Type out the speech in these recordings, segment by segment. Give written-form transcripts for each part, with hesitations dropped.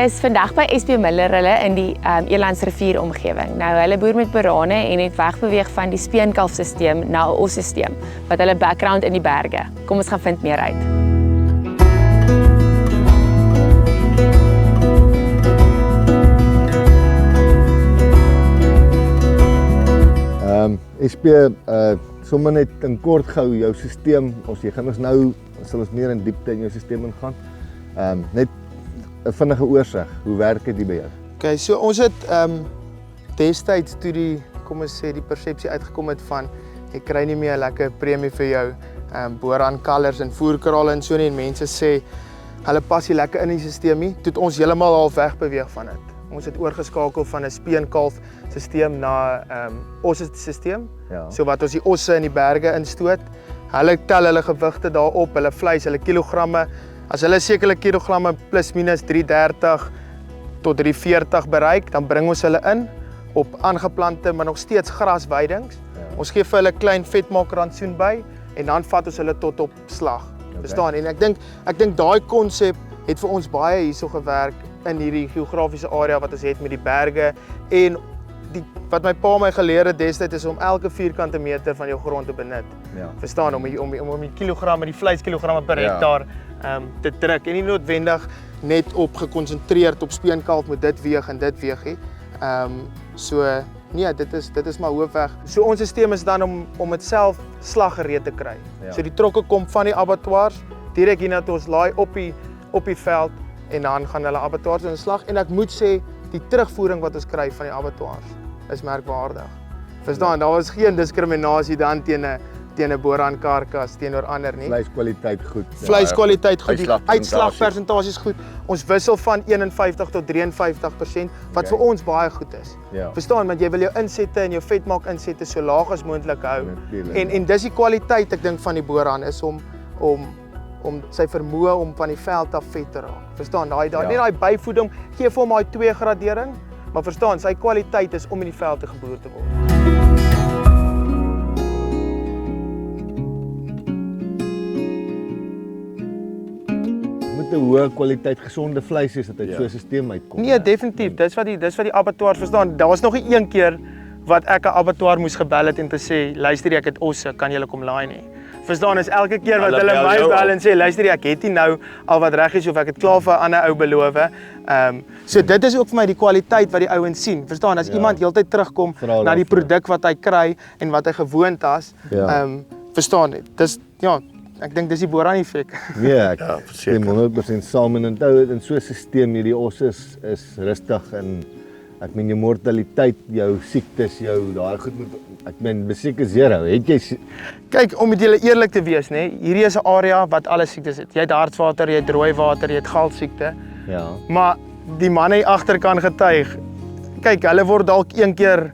is vandag by SP Miller hulle in die Elandsrivier omgewing. Nou hulle boer met berane en het wegbeweeg van die speenkalfsisteem na 'n ossisteem wat hulle background in die berge. Kom ons gaan vind meer uit. SP, sommer net in kort gou jou sisteem, jy gaan ons nou, sal ons meer in diepte in jou sisteem ingaan. Net 'n vinnige oorsig, hoe werk dit by jou? Okay, so ons het destyds toe die, kom ons sê, die persepsie uitgekom het van jy kry nie meer 'n lekker premie vir jou booraan-kalvers en voerkrale en so nie, en mense sê hulle pas nie lekker in die sisteem nie, toe het ons heeltemal half wegbeweeg van dit. Ons het oorgeskakel van 'n speenkalf sisteem na osse sisteem. Ja. So wat ons die osse in die berge instoot. Hulle tel hulle gewigte daarop, hulle vleis, hulle kilogramme. As hulle sekere kilogramme plus minus 330 tot 340 bereik, dan bring ons hulle in op aangeplante maar nog steeds grasweidings. Ja. Ons gee vir hulle klein vetmaakrantsoen by en dan vat ons hulle tot op slag. Okay. Verstaan? En ek dink daai konsep het vir ons baie hierso gewerk in hierdie geografiese area wat ons het met die berge en wat my pa my geleer het destyds is om elke vierkante meter van jou grond te benut. Ja. Verstaan, om die kilogramme, die vleiskilogramme per Ja. hektaar te druk en nie noodwendig net op gekonsentreerd op speenkalf moet dit weeg en dit weeg nie. So nee, dit is maar hoofweg. So ons sisteem is dan om dit self slaggereed te kry. Ja. So die trokke kom van die abattoirs direk hier na toe ons laai op die veld en dan gaan hulle abattoirs in slag en ek moet sê die terugvoering wat ons kry van die abattoirs is merkwaardig. Verstaan, daar was geen diskriminasie dan teen 'n booraan-karkas teenoor ander nie. Vleiskwaliteit goed. Vleiskwaliteit goed, die Uitslagpersentasie. uitslagpersentasies goed. Ons wissel van 51 tot 53% wat vir ons baie goed is. Ja. Verstaan, want jy wil jou insette en jou vetmaak insette so laag as moontlik hou. Natuurlijk, En dis die kwaliteit ek dink van die booraan is om sy vermoë om van die veld af vet te raak. Verstaan, net daai byvoeding gee vir hom daai 2 gradering, maar verstaan, sy kwaliteit is om in die veld te geboer te word. Moet 'n hoë kwaliteit gesonde vleis is dat uit so 'n sisteem uitkom. Nee, definitief. Dis wat die abattoirs verstaan. Daar was nog nie een keer wat ek 'n abattoir moes gebel het en te sê, luister ek het osse, kan julle kom laai nie. Verstaan, is elke keer wat hulle my bel en sê, luister ek het nie nou al wat reg is of ek het klaar vir 'n ander ou beloof. So dit is ook vir my die kwaliteit wat die ouens sien. Verstaan, as iemand heeltyd terugkom na die produk wat hy kry en wat hy gewoond is, verstaan, dis ek dink dis die booraan effek. Nee, ek verseker. 100% saam en onthou in so 'n sisteem hierdie osse is rustig en ek meen jou mortaliteit, jou siektes, daai goed moet ek meen besiek is zero. Het jy Kyk, om met julle eerlik te wees, nê, hierdie is 'n area wat alle siektes het. Jy het hartswater, jy het rooi water, jy het galsiekte. ja. Maar die manne hier agter kan getuig. Kyk, hulle word dalk een keer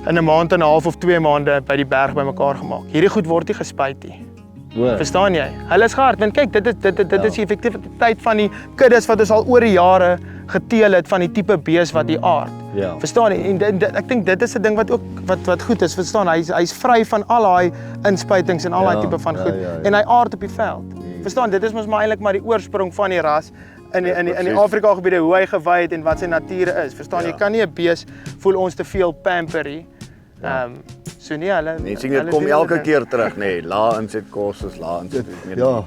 in 'n maand en 'n half of 2 maande by die berg bymekaar gemaak. Hierdie goed word nie gespuit nie. Hoor. Verstaan jy? Hulle is gehard, want kyk, dit is die effektiwiteit van die kuddes wat ons al oor die jare geteel het van die tipe bees wat die aard. Ja. Verstaan jy? En ek dink dit is 'n ding wat ook wat goed is. Verstaan, hy's vry van al daai inspuitings en al daai tipe van goed en hy aard op die veld. Verstaan, dit is mos maar eintlik maar die oorsprong van die ras in die Afrika gebiede hoe hy gewy het en wat sy nature is. Verstaan, jy kan nie 'n bees voel ons te veel pamper nie. So nee, hulle Mense kom elke keer terug, nê, lae inset kos, lae inset.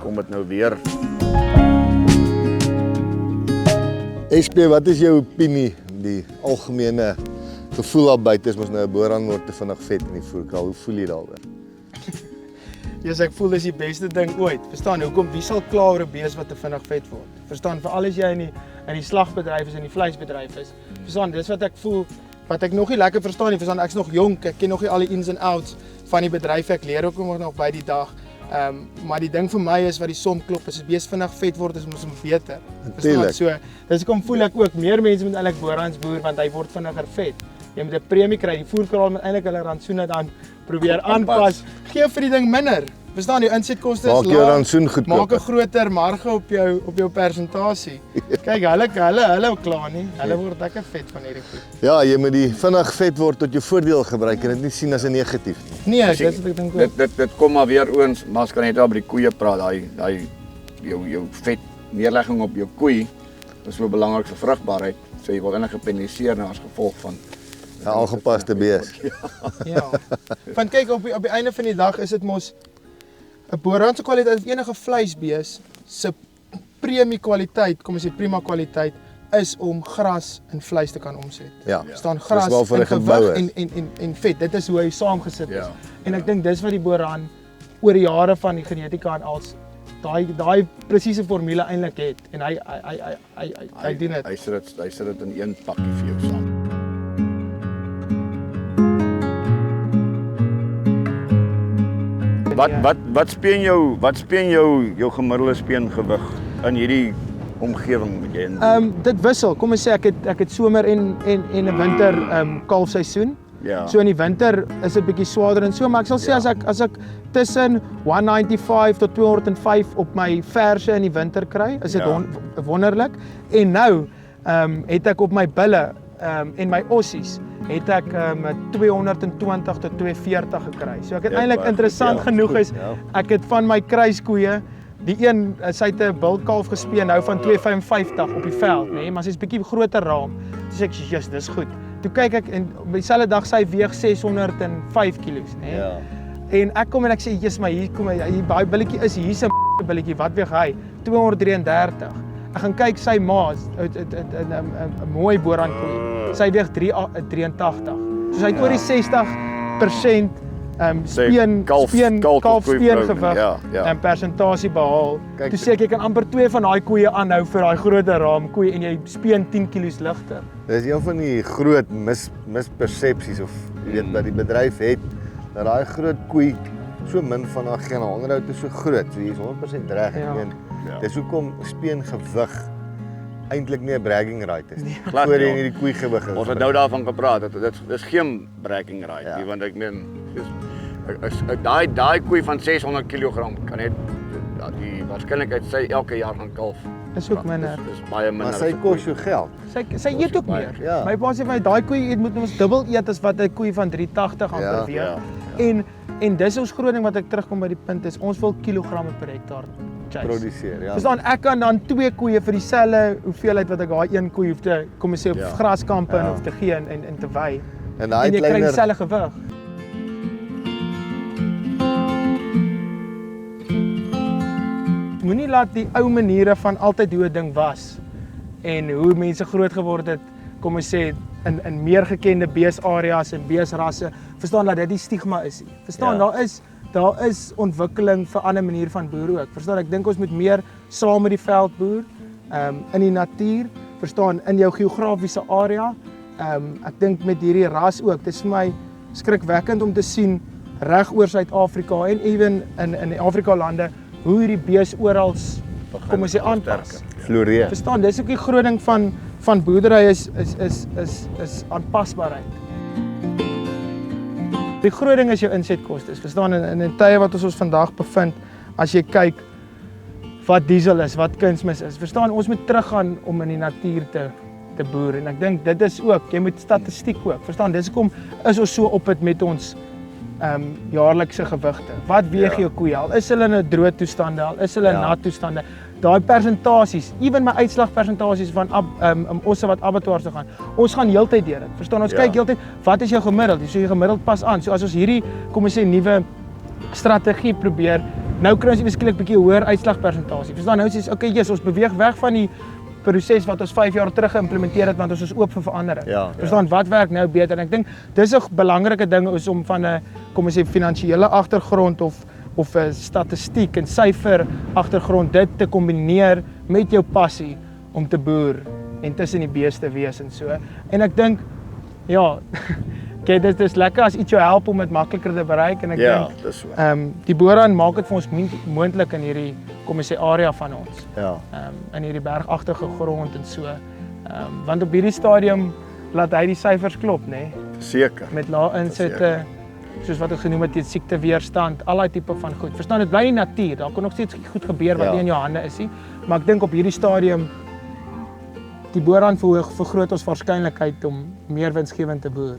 Kom dit nou weer. SP, wat is jou opinie, die algemene gevoel daar buite is mos nou 'n booraan word te vinnig vet in die voerkraal. Hoe voel jy daaroor? Ja, ek voel dis die beste ding ooit. Verstaan, hoekom wie sal kla oor 'n bees wat te vinnig vet word? Verstaan, veral as jy in die slagbedryf is en die vleisbedryf is. Verstaan, dis wat ek voel. Wat ek nog nie lekker verstaan nie, verstaan, ek's nog jonk, ek ken nog nie al die ins and outs van die bedryf, ek leer ook nog by die dag. Maar die ding vir my is wat die som klop, as 'n bees vinnig vet word, is mos hom beter. Verstaan, so, dis hoekom voel ek ook, meer mense moet eintlik boorans boer, want hy word vinniger vet. Jy moet 'n premie kry, die voerkraal moet eintlik hulle rantsoene dan probeer aanpas. Gee vir die ding minder. Verstaan, jou insetkoste is laag. Maak jou rantsoen goedkoper. Maak 'n groter marge op jou persentasie. Kyk, hulle kla nie. Hulle word lekker vet van hierdie goed. Ja, jy moet die vinnig vet word tot jou voordeel gebruik en dit nie sien as 'n negatief nie. Nee, dis wat ek dink ook. Dit kom maar weer oons, maar as kan net daar by die koeie praat, daai jou vet neerlegging op jou koei is so belangrik vir vrugbaarheid. So jy word eintlik gepenaliseer nou as gevolg van 'n aangepaste bees. Ja. Want kyk op die einde van die dag is dit mos 'n boeraan se kwaliteit of enige vleisbees se premie kwaliteit, kom ons sê prima kwaliteit is om gras in vleis te kan omset. Ja. Staan gras Dis waarvoor in hy gebou gewig is. en vet. Dit is hoe hy saamgesit is. Ja. En ek dink dis wat die boeraan oor die jare van die genetika en als daai presiese formule eintlik het en hy doen dit. Hy sit dit in een pakkie vir jou saam. Wat speen jou gemiddelde speengewig in hierdie omgewing met jy in? Dit wissel. Kom ons sê ek het somer en 'n winter kalfseisoen. Ja. So in die winter is dit bietjie swaarder en so, maar ek sal sê as ek tussen 195 tot 205 op my verse in die winter kry, is dit wonderlik. En nou het ek op my bulle en my ossies het ek 220 tot 240 gekry. So ek het eintlik interessant genoeg is ek het van my kruiskoeie die een sy het 'n bultkalf gespeen nou van 255 op die veld, nê, maar sy's bietjie groter raam. Toe sê ek, "Jesus, dis goed." Toe kyk ek en op dieselfde dag sy weeg 605 kg, nê. Ja. En ek kom en ek sê, "Jesus, maar hier kom hy baie billetjie is hier's 'n billetjie. Wat weeg hy? 233." Ek gaan kyk sy ma, 'n mooi boeraan koei. Sy weeg 383. So sy het oor die 60% kalfspeen en persentasie behaal. Kyk, Toe sê ek jy kan amper 2 van daai koeie aanhou vir daai groter raam koei en jy speen 10 kg ligter. Dis een van die groot mispersepsies of jy weet wat die bedryf het, dat daai groot koei so min van haar gene onderhoud is so groot. So jy is 100% reg. Ja. Ek meen, dis hoekom speengewig eintlik nie 'n bragging right is nie. Glad Voor nie, jy hierdie koeigewig is. Ons het nou daarvan gepraat, dit is geen bragging right Ja. nie, want ek meen daai koei van 600 kg kan net die waarskynlikheid sy elke jaar gaan kalf. Is ook minder. Dis baie minder. Maar sy as 'n kos koei. jou geld. Sy eet ook meer. Ja. My pa sê vir my daai koei moet ons dubbel eet as wat 'n koei van 380 amper weeg. ja. En dis ons groot ding wat ek terugkom by die punt is ons wil kilogramme per hektaar chase. Produseer, ja. Verstaan, ek kan dan 2 koeie vir dieselfde hoeveelheid wat ek daai een koei hoef te kom ons sê op graskampe en hoef te gee en te wy. En daai En jy kry kleiner dieselfde gewig. Moenie laat die ou maniere van altyd hoe 'n ding was en hoe mense groot geword het, kom ons sê in meer gekende beesareas en beesrasse, verstaan dat dit die stigma is nie. Verstaan, daar is ontwikkeling vir 'n ander manier van boer ook. Verstaan, ek dink ons moet meer saam met die veld boer, in die natuur, verstaan, in jou geografiese area. Ek dink met hierdie ras ook, dit is vir my skrikwekkend om te sien reg oor Suid-Afrika en ewen in die Afrika lande hoe hierdie bees oral kom ons sê aanpas. floreer. Verstaan, dis ook die groot ding van boerdery is aanpasbaarheid. Die groot ding is jou insetkostes. Verstaan, in tye wat ons vandag bevind, as jy kyk wat diesel is, wat kunsmis is. Verstaan, ons moet teruggaan om in die natuur te boer en ek dink dit is ook, jy moet statistiek ook. Verstaan, dis hoekom is ons so op dit met ons jaarlikse gewigte. Wat weeg jou koeie? Al is hulle in 'n droë toestande, al is hulle in nat toestande. Daai persentasies, ewen my uitslagpersentasies van osse wat abattoirs toe gaan. Ons gaan heeltyd deur dit. Verstaan, ons kyk heeltyd wat is jou gemiddeld? So jy gemiddeld pas aan. So as ons hierdie kom ons sê nuwe strategie probeer, nou kry ons skielik 'n bietjie hoër uitslagpersentasie. Verstaan, nou sê okay, yes, ons beweeg weg van die proses wat ons 5 jaar terug geïmplementeer het want ons is oop vir verandering. Verstaan, wat werk nou beter? En ek dink dis 'n belangrike ding is om van 'n kom ons sê finansiële agtergrond of 'n statistiek en syfer agtergrond dit te kombineer met jou passie om te boer en tussen die beeste wees en so. En ek dink dit is lekker as iets jou help om dit makliker te bereik en ek dink dis so. Die boeraan maak dit vir ons moontlik in hierdie kom ons sê area van ons. In hierdie bergagtige grond en so. Want op hierdie stadium laat hy die syfers klop, nê? Seker. Met lae insitte, soos wat ek genoem het, teen siekteweerstand, al daai tipe van goed. Verstaan, dit bly die natuur. Daar kan nog steeds goed gebeur wat nie in jou hande is nie, maar ek dink op hierdie stadium die boeraan vergroot ons waarskynlikheid om meer winsgewend te boer.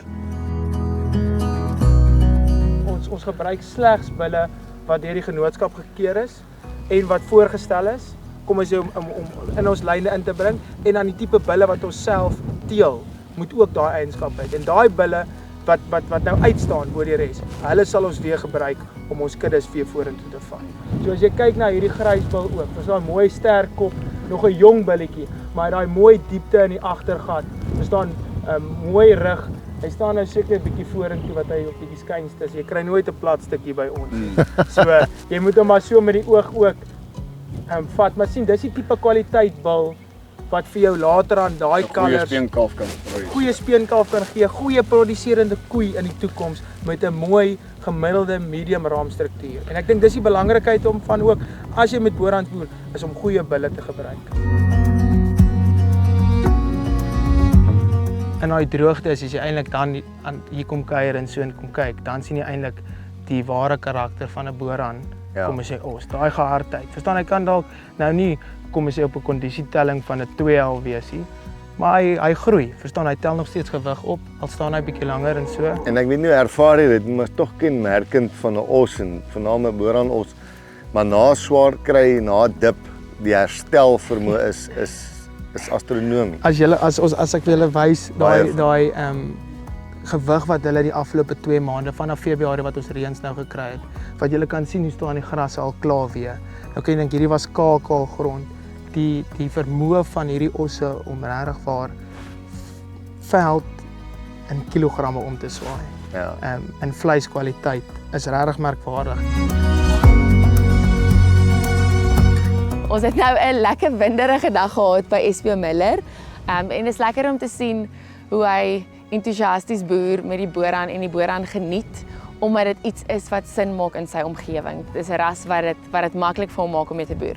Ons gebruik slegs bulle wat deur die genootskap gekeer is en wat voorgestel is. kom ons sê om in ons lyne in te bring en dan die tipe bulle wat ons self teel moet ook daai eienskap hê. En daai bulle wat nou uitstaan bo die res, hulle sal ons weer gebruik om ons kuddes weer vorentoe te vat. So as jy kyk na hierdie grysbil ook, verstaan mooi sterk kop, nog 'n jong billetjie, maar daai mooi diepte in die agtergat, verstaan mooi rug. Hy staan nou seker 'n bietjie vorentoe wat hy op bietjie skynste is. Jy kry nooit 'n plat stukkie by ons nie. So jy moet hom maar so met die oog ook vat, maar sien, dis die tipe kwaliteit bil wat vir jou later aan daai kalvers speenkalf kan kry. Goeie speenkalf kan gee, goeie produserende koei in die toekoms met 'n mooi gemiddelde medium raamstruktuur. En ek dink dis die belangrikheid om van ook as jy met boerhand boer is om goeie bulle te gebruik. In daai droogte is as jy eintlik dan hier kom kuier en so en kom kyk, dan sien jy eintlik die ware karakter van 'n boerhand. Ja. Kom ons sê daai gehardheid. Verstaan, hy kan dalk nou nie kom ons sê op 'n kondisietelling van 'n 2L wees nie, maar hy groei. Verstaan, hy tel nog steeds gewig op, al staan hy bietjie langer en so. En ek weet nie hoe ervaar jy dit, maar tog kenmerkend van 'n os en veral 'n boerhand os, maar na swaar kry, na dip, die herstel vermoë is astronomies. As ek vir julle wys daai gewig wat hulle die afgelope 2 maande vanaf Februarie wat ons reëns nou gekry het, wat julle kan sien hoe staan die gras al klaar weer. Nou kan jy dink hierdie was kaal grond. Die vermoë van hierdie osse om regtig waar veld in kilogramme om te swaai. Ja. In vleiskwaliteit is regtig merkwaardig. Ons het nou 'n lekker winderige dag gehad by SP Miller. En dit is lekker om te sien hoe hy entoesiasties boer met die boerhand en die boerhand geniet, omdat dit iets is wat sin maak in sy omgewing. Dis 'n ras wat dit maklik vir hom maak om mee te boer.